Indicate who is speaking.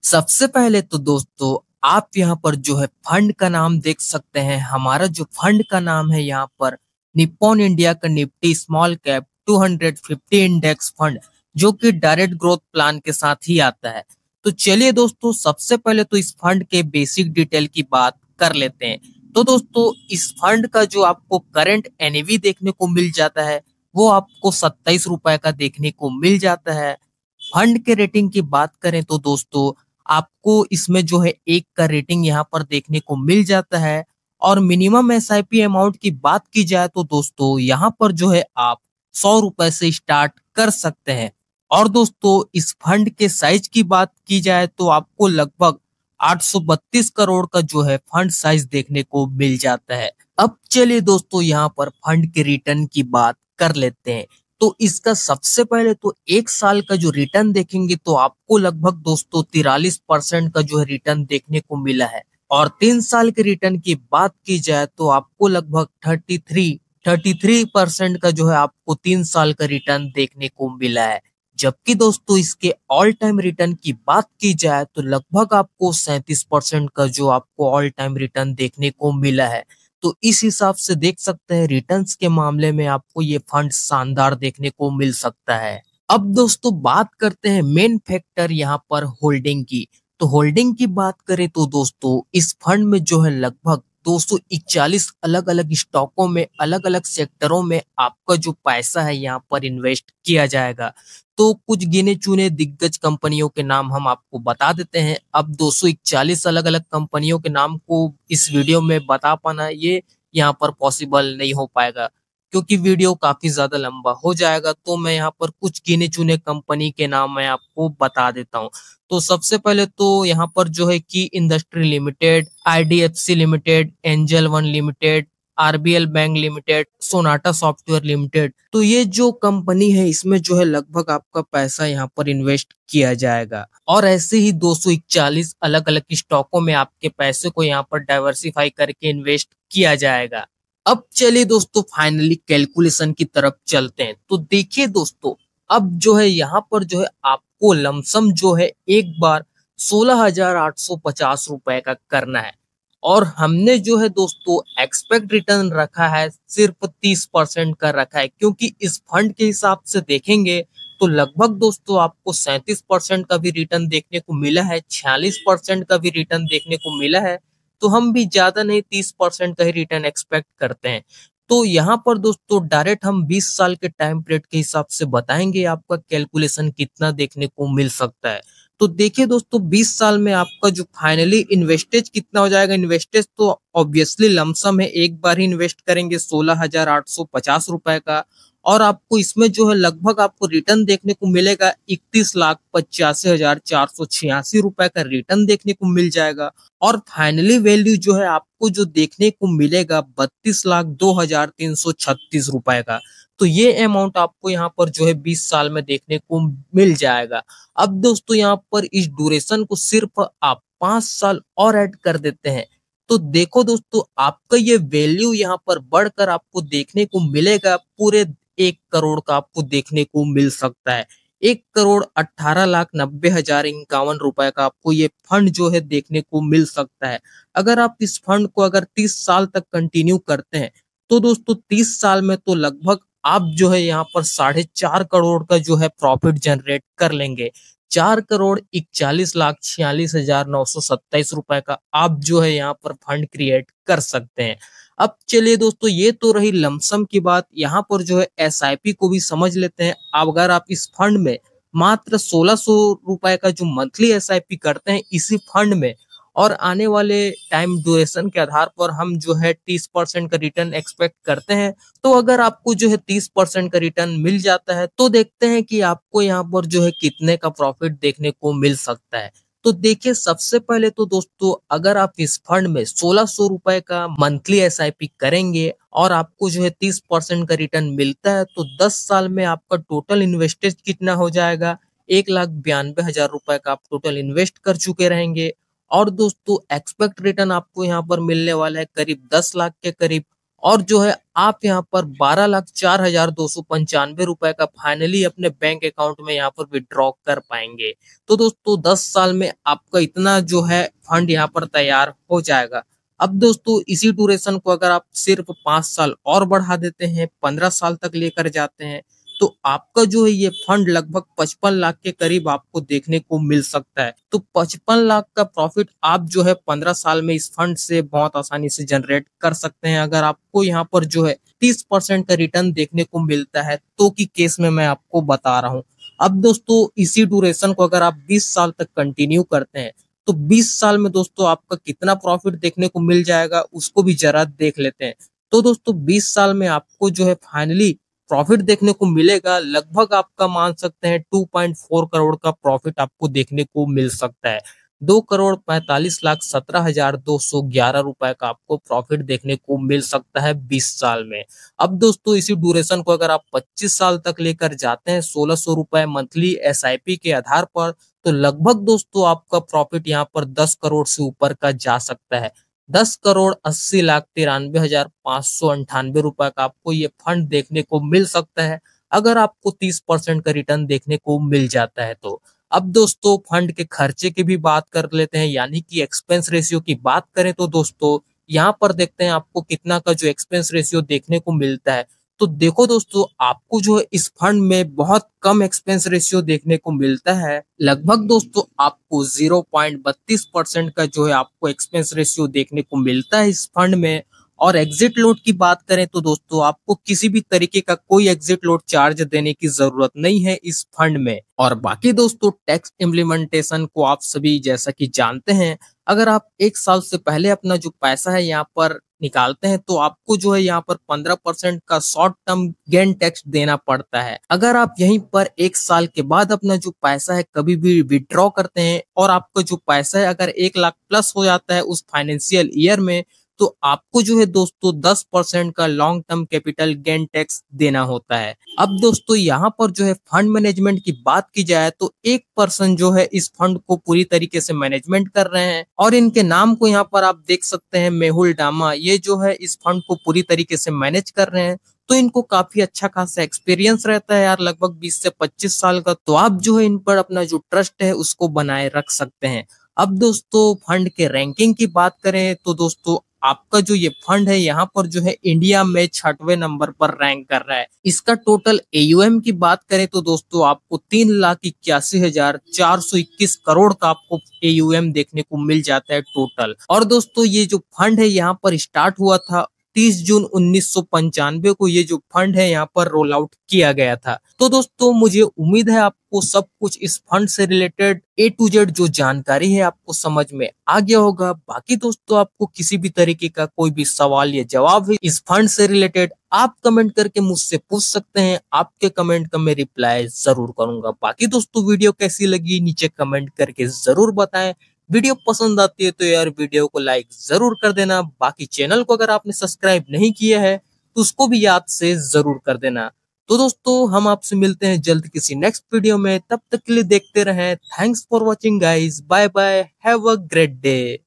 Speaker 1: सबसे पहले तो दोस्तों आप यहाँ पर जो है फंड का नाम देख सकते हैं। हमारा जो फंड का नाम है यहाँ पर निप्पॉन इंडिया का Nifty small cap 250 index fund, जो कि डायरेक्ट ग्रोथ प्लान के साथ ही आता है। तो चलिए दोस्तों, सबसे पहले तो इस फंड के बेसिक डिटेल की बात कर लेते हैं। तो दोस्तों, इस फंड का जो आपको करंट एनएवी देखने को मिल जाता है वो आपको 27 रुपए का देखने को मिल जाता है। फंड के रेटिंग की बात करें तो दोस्तों आपको इसमें जो है 1 का रेटिंग यहाँ पर देखने को मिल जाता है। और मिनिमम एसआईपी अमाउंट की बात की जाए तो दोस्तों यहाँ पर जो है आप 100 रुपए से स्टार्ट कर सकते हैं। और दोस्तों इस फंड के साइज की बात की जाए तो आपको लगभग 832 करोड़ का जो है फंड साइज देखने को मिल जाता है। अब चलिए दोस्तों यहाँ पर फंड के रिटर्न की बात कर लेते हैं। तो इसका सबसे पहले तो 1 साल का जो रिटर्न देखेंगे तो आपको लगभग दोस्तों 43% का जो है रिटर्न देखने को मिला है। और 3 साल के रिटर्न की बात की जाए तो आपको लगभग 33% का जो है आपको 3 साल का रिटर्न देखने को मिला है। जबकि दोस्तों इसके ऑल टाइम रिटर्न की बात की जाए तो लगभग आपको 37% का जो आपको ऑल टाइम रिटर्न देखने को मिला है। तो इस हिसाब से देख सकते हैं रिटर्न्स के मामले में आपको ये फंड शानदार देखने को मिल सकता है। अब दोस्तों बात करते हैं मेन फैक्टर यहाँ पर होल्डिंग की। तो होल्डिंग की बात करें तो दोस्तों इस फंड में जो है लगभग 241 अलग अलग स्टॉकों में अलग अलग सेक्टरों में आपका जो पैसा है यहाँ पर इन्वेस्ट किया जाएगा। तो कुछ गिने चुने दिग्गज कंपनियों के नाम हम आपको बता देते हैं। अब 241 अलग अलग कंपनियों के नाम को इस वीडियो में बता पाना ये यहाँ पर पॉसिबल नहीं हो पाएगा, क्योंकि वीडियो काफी ज्यादा लंबा हो जाएगा। तो मैं यहाँ पर कुछ गिने चुने कंपनी के नाम मैं आपको बता देता हूँ। तो सबसे पहले तो यहाँ पर जो है की industry limited, IDFC limited, angel one limited, RBL bank limited, Sonata software limited. तो ये जो कंपनी है इसमें जो है लगभग आपका पैसा यहाँ पर इन्वेस्ट किया जाएगा। और ऐसे ही 241 अलग अलग स्टॉकों में आपके पैसे को यहाँ पर डाइवर्सिफाई करके इन्वेस्ट किया जाएगा। अब चलिए दोस्तों फाइनली कैलकुलेशन की तरफ चलते हैं। तो देखिए दोस्तों, अब जो है यहाँ पर जो है आपको लमसम जो है एक बार 16,850 रुपए का करना है। और हमने जो है दोस्तों एक्सपेक्ट रिटर्न रखा है सिर्फ 30% का रखा है, क्योंकि इस फंड के हिसाब से देखेंगे तो लगभग दोस्तों आपको 37% का भी रिटर्न देखने को मिला है, 46% का भी रिटर्न देखने को मिला है। तो हम भी ज्यादा नहीं 30% का ही रिटर्न एक्सपेक्ट करते हैं। तो यहाँ पर दोस्तों डायरेक्ट हम 20 साल के टाइम पीरियड के हिसाब से बताएंगे आपका कैलकुलेशन कितना देखने को मिल सकता है। तो देखिए दोस्तों 20 साल में आपका जो फाइनली इन्वेस्टेज कितना हो जाएगा। इन्वेस्टेज तो ऑब्वियसली लमसम है, एक बार ही इन्वेस्ट करेंगे 16,850 रुपए का। और आपको इसमें जो है लगभग आपको रिटर्न देखने को मिलेगा 31,85,486 रुपए का रिटर्न देखने को मिल जाएगा। और फाइनली वैल्यू जो है आपको जो देखने को मिलेगा 32,02,336 रुपए का। तो ये अमाउंट आपको यहाँ पर जो है 20 साल में देखने को मिल जाएगा। अब दोस्तों यहाँ पर इस ड्यूरेशन को सिर्फ आप 5 साल और ऐड कर देते हैं तो देखो दोस्तों आपका ये वैल्यू यहाँ पर बढ़कर आपको देखने को मिलेगा पूरे 1 करोड़ का आपको देखने को मिल सकता है। 1,18,90,051 रुपए का आपको ये फंड जो है देखने को मिल सकता है। अगर आप इस फंड को अगर 30 साल तक कंटिन्यू करते हैं तो दोस्तों 30 साल में तो लगभग आप जो है यहाँ पर 4.5 करोड़ का जो है प्रॉफिट जनरेट कर लेंगे। 4,41,46,927 रुपए का आप जो है यहाँ पर फंड क्रिएट कर सकते हैं। अब चलिए दोस्तों ये तो रही लमसम की बात। यहाँ पर जो है एसआईपी को भी समझ लेते हैं। अब अगर आप इस फंड में मात्र 1,600 रुपए का जो मंथली एसआईपी करते हैं इसी फंड में, और आने वाले टाइम ड्यूरेशन के आधार पर हम जो है 30% का रिटर्न एक्सपेक्ट करते हैं। तो अगर आपको जो है 30% का रिटर्न मिल जाता है तो देखते हैं कि आपको यहाँ पर जो है कितने का प्रॉफिट देखने को मिल सकता है। तो देखिए सबसे पहले तो दोस्तों अगर आप इस फंड में 1,600 रुपए का मंथली एसआईपी करेंगे और आपको जो है 30% का रिटर्न मिलता है तो 10 साल में आपका टोटल इन्वेस्टेज कितना हो जाएगा, 1,92,000 रुपए का आप टोटल इन्वेस्ट कर चुके रहेंगे। और दोस्तों एक्सपेक्ट रिटर्न आपको यहाँ पर मिलने वाला है करीब 10 लाख के करीब। और जो है आप यहाँ पर 12,04,295 रुपए का फाइनली अपने बैंक अकाउंट में यहाँ पर विड्रॉ कर पाएंगे। तो दोस्तों 10 साल में आपका इतना जो है फंड यहाँ पर तैयार हो जाएगा। अब दोस्तों इसी ड्यूरेशन को अगर आप सिर्फ 5 साल और बढ़ा देते हैं, 15 साल तक लेकर जाते हैं, तो आपका जो है ये फंड लगभग 55 लाख के करीब आपको देखने को मिल सकता है। तो 55 लाख का प्रॉफिट आप जो है 15 साल में इस फंड से बहुत आसानी से जनरेट कर सकते हैं। अगर आपको यहाँ पर जो है 30% का रिटर्न देखने को मिलता है तो की केस में मैं आपको बता रहा हूँ। अब दोस्तों इसी ड्यूरेशन को अगर आप 20 साल तक कंटिन्यू करते हैं तो 20 साल में दोस्तों आपका कितना प्रॉफिट देखने को मिल जाएगा उसको भी जरा देख लेते हैं। तो दोस्तों 20 साल में आपको जो है फाइनली प्रॉफिट देखने को मिलेगा, लगभग आपका मान सकते हैं 2.4 करोड़ का प्रॉफिट आपको देखने को मिल सकता है। 2,45,17,211 रुपए का आपको प्रॉफिट देखने को मिल सकता है 20 साल में। अब दोस्तों इसी ड्यूरेशन को अगर आप 25 साल तक लेकर जाते हैं 1,600 रुपए मंथली एसआईपी के आधार पर, तो लगभग दोस्तों आपका प्रॉफिट यहाँ पर 10 करोड़ से ऊपर का जा सकता है। 10,80,93,598 रुपए का आपको ये फंड देखने को मिल सकता है अगर आपको 30% का रिटर्न देखने को मिल जाता है तो। अब दोस्तों फंड के खर्चे की भी बात कर लेते हैं, यानी कि एक्सपेंस रेशियो की बात करें तो दोस्तों यहाँ पर देखते हैं आपको कितना का जो एक्सपेंस रेशियो देखने को मिलता है। तो देखो दोस्तों आपको जो है इस फंड में बहुत कम एक्सपेंस रेशियो देखने को मिलता है। लगभग दोस्तों आपको 0.32% का जो है आपको एक्सपेंस रेशियो देखने को मिलता है इस फंड में। और एग्जिट लोड की बात करें तो दोस्तों आपको किसी भी तरीके का कोई एग्जिट लोड चार्ज देने की जरूरत नहीं है इस फंड में। और बाकी दोस्तों टैक्स इम्प्लीमेंटेशन को आप सभी जैसा कि जानते हैं, अगर आप 1 साल से पहले अपना जो पैसा है यहाँ पर निकालते हैं तो आपको जो है यहाँ पर 15% का शॉर्ट टर्म गेन टैक्स देना पड़ता है। अगर आप यहीं पर 1 साल के बाद अपना जो पैसा है कभी भी विड्रॉ करते हैं और आपका जो पैसा है अगर 1 लाख प्लस हो जाता है उस फाइनेंशियल ईयर में, तो आपको जो है दोस्तों 10% का long term capital gain tax देना होता है। अब दोस्तों यहाँ पर जो है फंड मैनेजमेंट की बात की जाए तो एक पर्सन जो है इस फंड को पूरी तरीके से मैनेजमेंट कर रहे हैं और इनके नाम को यहाँ पर आप देख सकते हैं, मेहुल डामा। ये जो है इस फंड को पूरी तरीके से मैनेज कर रहे हैं, तो इनको काफी अच्छा खासा एक्सपीरियंस रहता है यार, लगभग 20 से 25 साल का। तो आप जो है इन पर अपना जो ट्रस्ट है उसको बनाए रख सकते हैं। अब दोस्तों फंड के रैंकिंग की बात करें तो दोस्तों आपका जो ये फंड है यहाँ पर जो है इंडिया में 6वें नंबर पर रैंक कर रहा है। इसका टोटल एयूएम की बात करें तो दोस्तों आपको 3,81,421 करोड़ का आपको एयूएम देखने को मिल जाता है टोटल। और दोस्तों ये जो फंड है यहाँ पर स्टार्ट हुआ था 30 जून 1995 को, ये जो फंड है यहाँ पर रोल आउट किया गया था। तो दोस्तों मुझे उम्मीद है आपको सब कुछ इस फंड से रिलेटेड A to Z जो जानकारी है आपको समझ में आ गया होगा। बाकी दोस्तों आपको किसी भी तरीके का कोई भी सवाल या जवाब है इस फंड से रिलेटेड, आप कमेंट करके मुझसे पूछ सकते हैं। आपके कमेंट का मैं रिप्लाई जरूर करूंगा। बाकी दोस्तों वीडियो कैसी लगी नीचे कमेंट करके जरूर बताएं। वीडियो पसंद आती है तो यार वीडियो को लाइक जरूर कर देना। बाकी चैनल को अगर आपने सब्सक्राइब नहीं किया है तो उसको भी याद से जरूर कर देना। तो दोस्तों हम आपसे मिलते हैं जल्द किसी नेक्स्ट वीडियो में, तब तक के लिए देखते रहें। Thanks for watching guys, bye bye, have a great day.